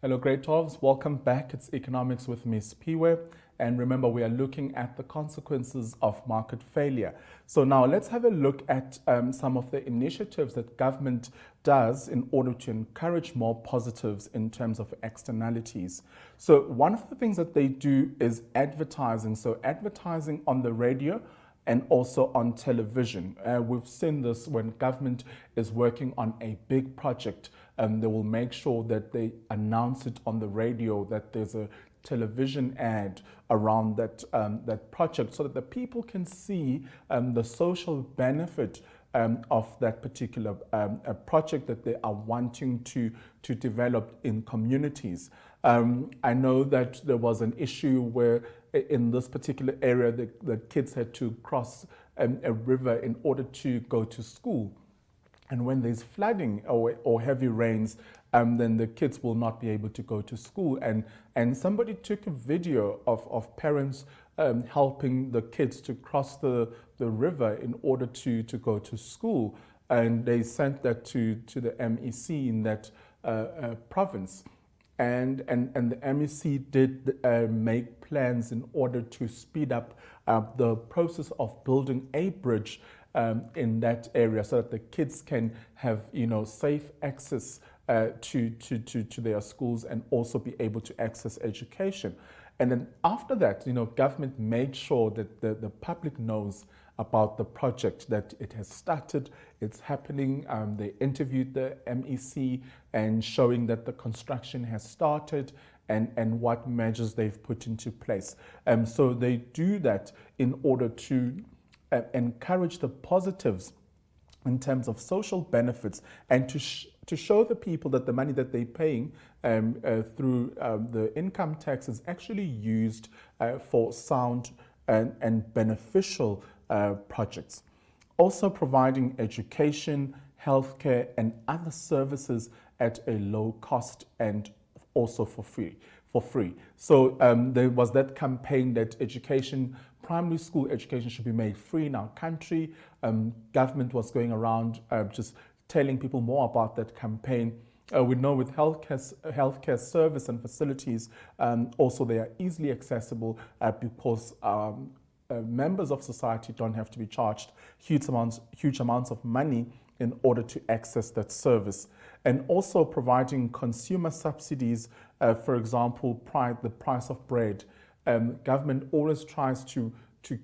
Hello, grade 12s. Welcome back. It's Economics with Ms. Piwe. And remember, we are looking at the consequences of market failure. So now let's have a look at some of the initiatives that government does in order to encourage more positives in terms of externalities. So one of the things that they do is advertising. So advertising on the radio and also on television. We've seen this when government is working on a big project. They will make sure that they announce it on the radio, that there's a television ad around that project, so that the people can see the social benefit of that particular project that they are wanting to develop in communities. I know that there was an issue where in this particular area the kids had to cross a river in order to go to school. And when there's flooding or heavy rains, then the kids will not be able to go to school. And somebody took a video of parents helping the kids to cross the river in order to go to school. And they sent that to the MEC in that province. And the MEC did make plans in order to speed up the process of building a bridge in that area, so that the kids can have safe access to their schools and also be able to access education. And then after that, government made sure that the public knows about the project, that it has started, it's happening. They interviewed the MEC and showing that the construction has started and what measures they've put into place. So they do that in order to encourage the positives in terms of social benefits and to show the people that the money that they're paying through the income tax is actually used for sound and beneficial projects. Also providing education, healthcare, and other services at a low cost and also for free. So there was that campaign that primary school education should be made free in our country. Government was going around just telling people more about that campaign. We know with healthcare service and facilities, also they are easily accessible because members of society don't have to be charged huge amounts of money in order to access that service. And also providing consumer subsidies, for example, the price of bread. Government always tries to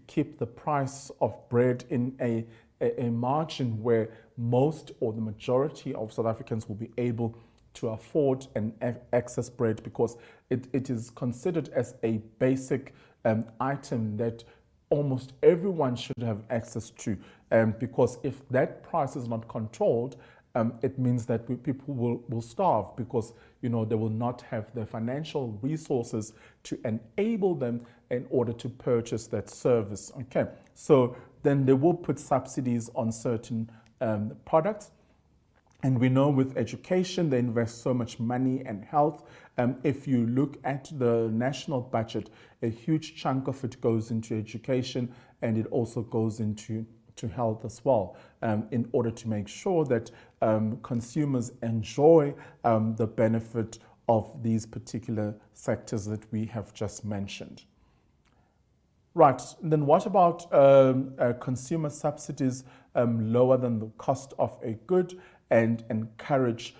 keep the price of bread in a margin where most or the majority of South Africans will be able to afford and access bread, because it is considered as a basic item that almost everyone should have access to. Because if that price is not controlled, it means that people will starve, because they will not have the financial resources to enable them in order to purchase that service. Okay, so then they will put subsidies on certain products. And we know with education, they invest so much money and health. If you look at the national budget, a huge chunk of it goes into education, and it also goes into health as well, in order to make sure that consumers enjoy the benefit of these particular sectors that we have just mentioned. Right, then what about consumer subsidies lower than the cost of a good and encourage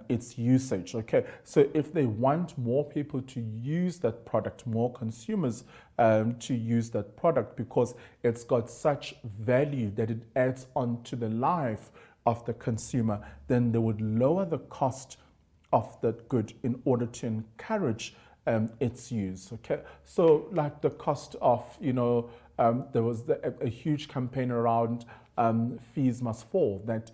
its usage? Okay, so if they want more people to use that product, more consumers to use that product, because it's got such value that it adds on to the life of the consumer, then they would lower the cost of that good in order to encourage its use. Okay, so like the cost of, there was a huge campaign around fees must fall, that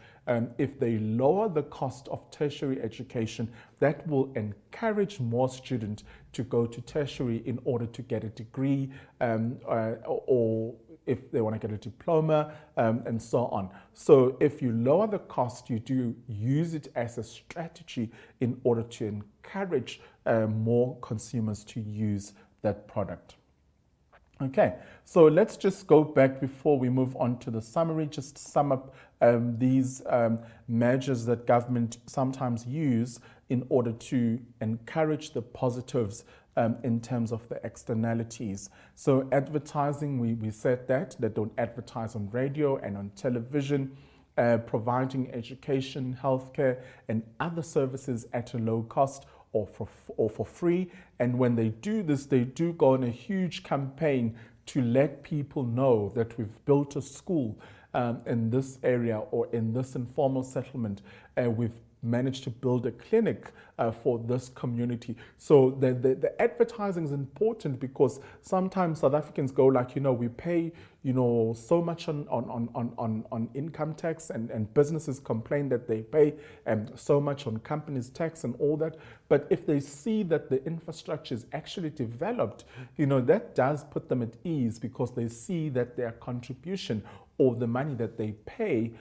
if they lower the cost of tertiary education, that will encourage more students to go to tertiary in order to get a degree, or if they want to get a diploma, and so on. So if you lower the cost, you do use it as a strategy in order to encourage more consumers to use that product. Okay, so let's just go back before we move on to the summary, just sum up these measures that government sometimes use in order to encourage the positives in terms of the externalities. So advertising, we said that don't advertise on radio and on television, providing education, healthcare, and other services at a low cost or for free. And when they do this, they do go on a huge campaign to let people know that we've built a school in this area or in this informal settlement. We've managed to build a clinic for this community. So the advertising is important, because sometimes South Africans go like, we pay, so much on income tax, and businesses complain that they pay so much on companies tax and all that. But if they see that the infrastructure is actually developed, that does put them at ease, because they see that their contribution or the money that they pay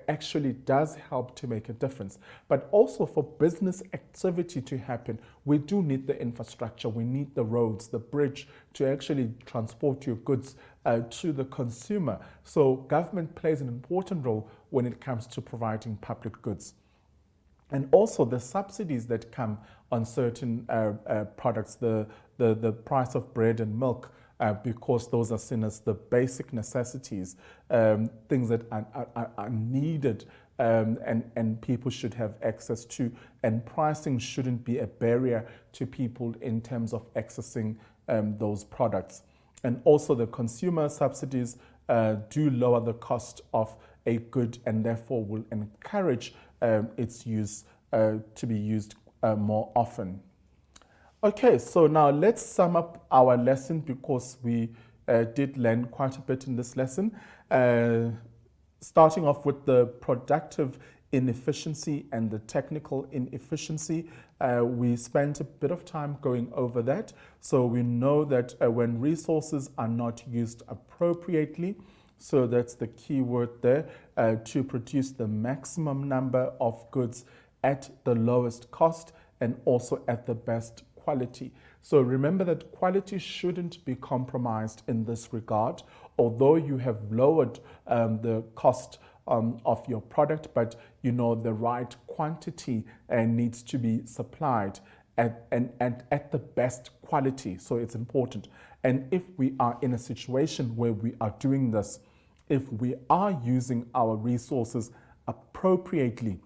actually does help to make a difference. But also, for business activity to happen, we do need the infrastructure. We need the roads, the bridge to actually transport your goods to the consumer. So government plays an important role when it comes to providing public goods. And also the subsidies that come on certain products, the price of bread and milk, because those are seen as the basic necessities, things that are needed and people should have access to. And pricing shouldn't be a barrier to people in terms of accessing those products. And also the consumer subsidies do lower the cost of a good, and therefore will encourage its use to be used more often. Okay, so now let's sum up our lesson, because we did learn quite a bit in this lesson. Starting off with the productive inefficiency and the technical inefficiency. We spent a bit of time going over that. So we know that when resources are not used appropriately, so that's the key word there, to produce the maximum number of goods at the lowest cost and also at the best quality. So remember that quality shouldn't be compromised in this regard, although you have lowered the cost of your product, but the right quantity needs to be supplied at the best quality. So it's important. And if we are in a situation where we are doing this, if we are using our resources appropriately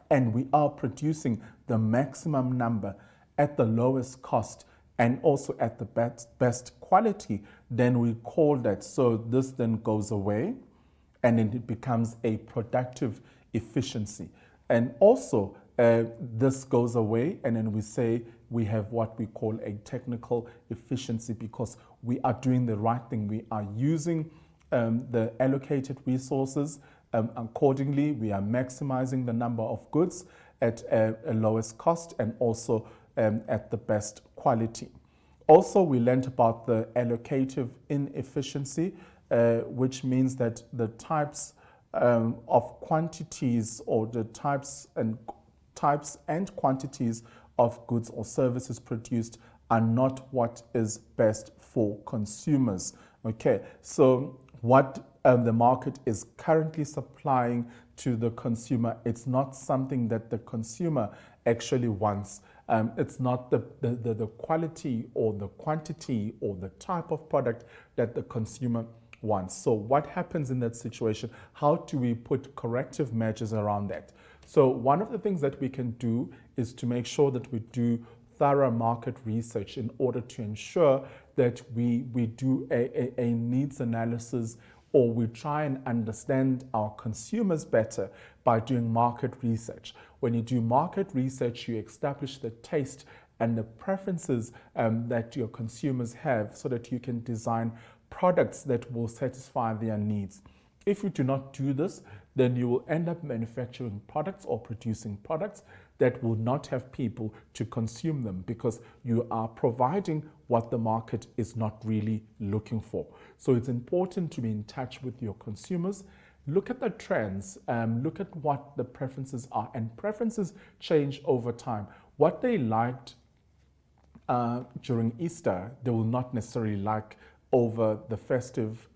and we are producing the maximum number at the lowest cost and also at the best quality, then we call that. So this then goes away, and then it becomes a productive efficiency. And also this goes away, and then we say we have what we call a technical efficiency, because we are doing the right thing. We are using the allocated resources accordingly. We are maximizing the number of goods at a lowest cost and also at the best quality. Also, we learned about the allocative inefficiency, which means that the types of quantities, or the types and quantities of goods or services produced are not what is best for consumers. Okay, so what the market is currently supplying to the consumer, it's not something that the consumer actually wants. It's not the quality or the quantity or the type of product that the consumer wants. So what happens in that situation? How do we put corrective measures around that? So one of the things that we can do is to make sure that we do thorough market research in order to ensure that we do a needs analysis, or we try and understand our consumers better by doing market research. When you do market research, you establish the taste and the preferences that your consumers have, so that you can design products that will satisfy their needs. If you do not do this, then you will end up manufacturing products or producing products that will not have people to consume them, because you are providing what the market is not really looking for. So it's important to be in touch with your consumers. Look at the trends, look at what the preferences are, and preferences change over time. What they liked during Easter, they will not necessarily like over the festive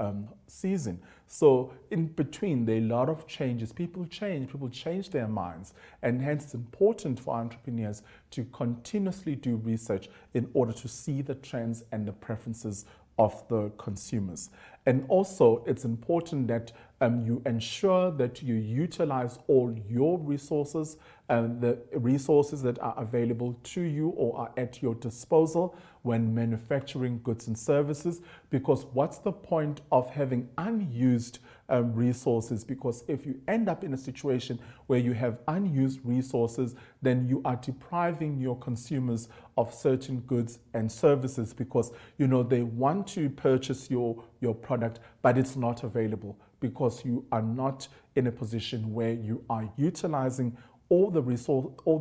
season. So in between, there are a lot of changes. People change their minds. And hence it's important for entrepreneurs to continuously do research in order to see the trends and the preferences of the consumers. And also, it's important that you ensure that you utilize all your resources, the resources that are available to you or are at your disposal when manufacturing goods and services. Because what's the point of having unused resources? Because if you end up in a situation where you have unused resources, then you are depriving your consumers of certain goods and services, because they want to purchase your product, but it's not available because you are not in a position where you are utilizing all the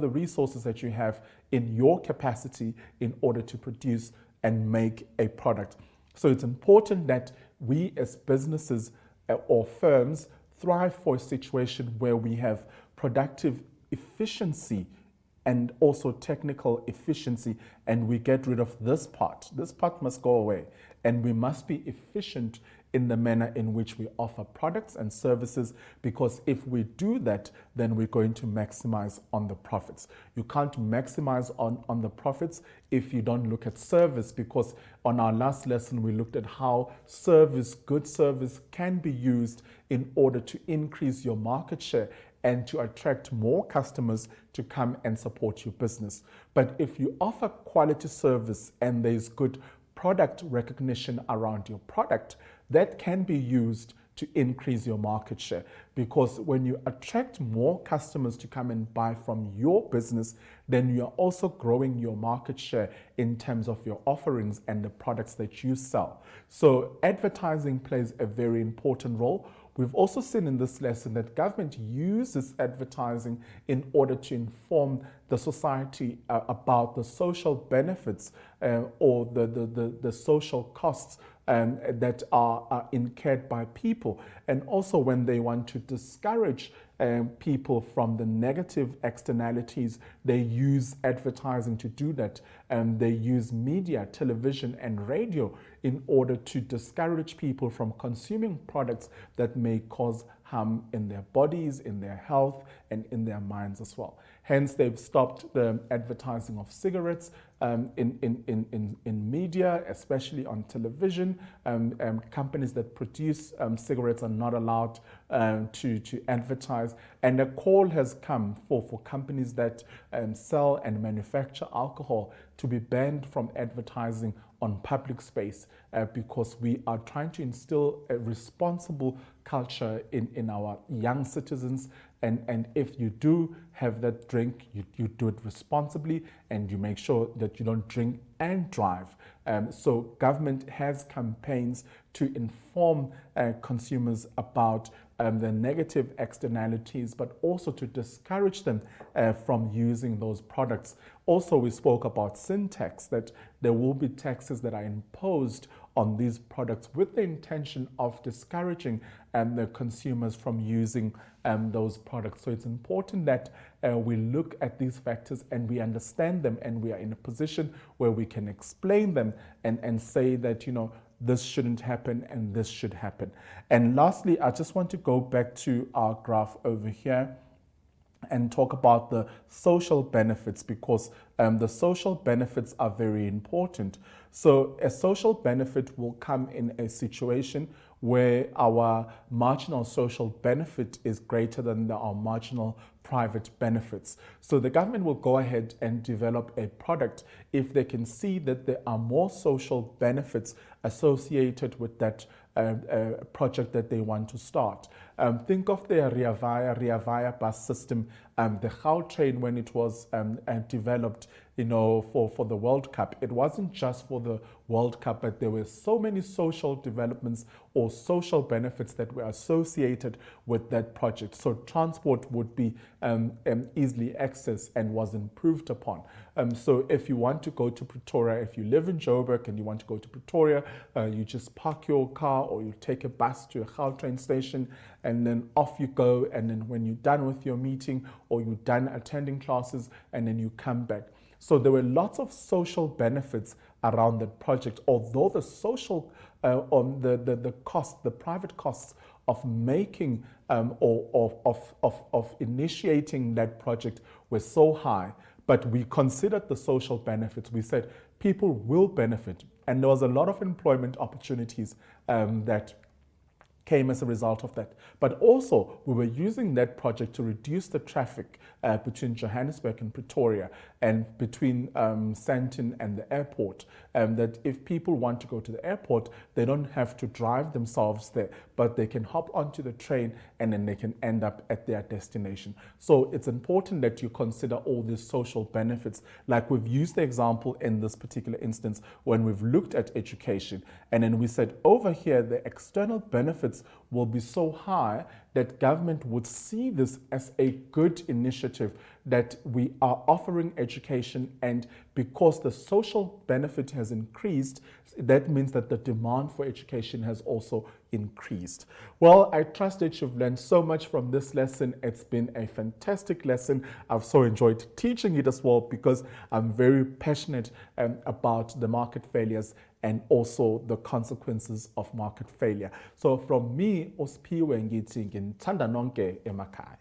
resources that you have in your capacity in order to produce and make a product. So it's important that we as businesses or firms thrive for a situation where we have productive efficiency and also technical efficiency, and we get rid of this part. This part must go away, and we must be efficient in the manner in which we offer products and services, because if we do that, then we're going to maximize on the profits. You can't maximize on the profits if you don't look at service, because on our last lesson, we looked at how good service can be used in order to increase your market share and to attract more customers to come and support your business. But if you offer quality service and there's good product recognition around your product, that can be used to increase your market share. Because when you attract more customers to come and buy from your business, then you're also growing your market share in terms of your offerings and the products that you sell. So advertising plays a very important role. We've also seen in this lesson that government uses advertising in order to inform the society about the social benefits or the social costs that are incurred by people. And also when they want to discourage people from the negative externalities, they use advertising to do that. They use media, television, and radio in order to discourage people from consuming products that may cause harm in their bodies, in their health, and in their minds as well. Hence, they've stopped the advertising of cigarettes in media, especially on television. Companies that produce cigarettes are not allowed to advertise. And a call has come for companies that sell and manufacture alcohol to be banned from advertising on public space, because we are trying to instill a responsible culture in our young citizens. And if you do have that drink, you do it responsibly, and you make sure that you don't drink and drive. So government has campaigns to inform consumers about the negative externalities, but also to discourage them from using those products. Also, we spoke about sin tax, that there will be taxes that are imposed on these products with the intention of discouraging the consumers from using those products. So it's important that we look at these factors and we understand them, and we are in a position where we can explain them and say that, this shouldn't happen and this should happen. And lastly, I just want to go back to our graph over here and talk about the social benefits, because the social benefits are very important. So a social benefit will come in a situation where our marginal social benefit is greater than our marginal private benefits. So the government will go ahead and develop a product if they can see that there are more social benefits associated with that project that they want to start. Think of the Rea Vaya bus system, the Gautrain, when it was developed, for the World Cup. It wasn't just for the World Cup, but there were so many social developments or social benefits that were associated with that project. So transport would be easily accessed and was improved upon. So if you want to go to Pretoria, if you live in Joburg and you want to go to Pretoria, you just park your car or you take a bus to a Gautrain station, and then off you go. And then when you're done with your meeting or you're done attending classes, and then you come back. So there were lots of social benefits around that project, although the social, the cost, the private costs of making or of initiating that project were so high, but we considered the social benefits. We said people will benefit, and there was a lot of employment opportunities that came as a result of that. But also, we were using that project to reduce the traffic between Johannesburg and Pretoria, and between Sandton and the airport. That if people want to go to the airport, they don't have to drive themselves there, but they can hop onto the train and then they can end up at their destination. So it's important that you consider all these social benefits. Like we've used the example in this particular instance when we've looked at education, and then we said over here the external benefits will be so high that government would see this as a good initiative, that we are offering education, and because the social benefit has increased, that means that the demand for education has also increased. Well, I trust that you've learned so much from this lesson. It's been a fantastic lesson. I've so enjoyed teaching it as well, because I'm very passionate about the market failures and also the consequences of market failure. So from me, uSphiwe ngithi ngithanda nonke emakhaya.